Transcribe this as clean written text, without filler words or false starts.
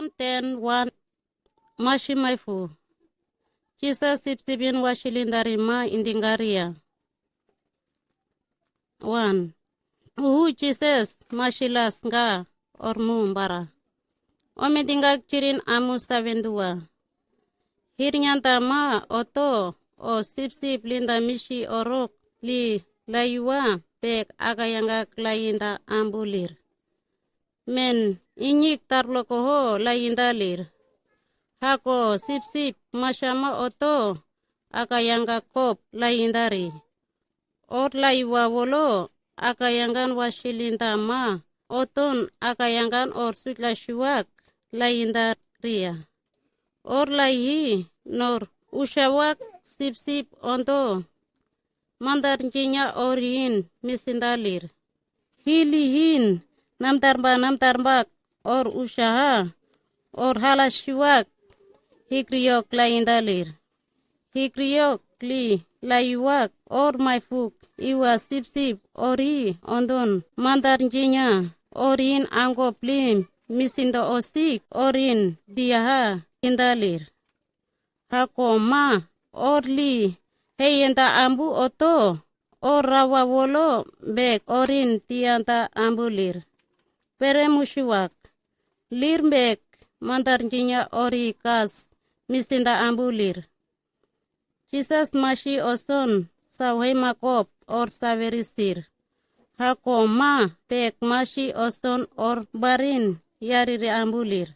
John 10:1 Mashi maifu Chisa sipsipin washilindari ma indingaria 1. Uhu chises mashilas nga ormu mbara omedinga kirin amu 72 hirnyanta ma oto o sipsip linda mishi orok li layua pek agayanga layinda ambulir men inyik tarlokoho layindalir hako sip-sip masyama oto akayanga kop layindari or laywa wolo akayangan washilinda ma oton akayangan or sutla shuwak layindaria or layi nor ushawak sip-sip onto mandarjinya orin misindalir hilihin namtarbak or ushaha or halashiwak hikriyok layindalir hikriyok li layuwak or maifuk iwa sip-sip ori ondon mandarjinya orin anggop lim misindo osik orin diaha indalir hako ma or li heyenta ambu oto or rawa wolo bek orin tianta ambulir peremushiwak lirbek mandarjinya ori kas misinda ambulir Jesus mashi oson sawhe makop or saverisir hako ma pek mashi oson or barin yariri ambulir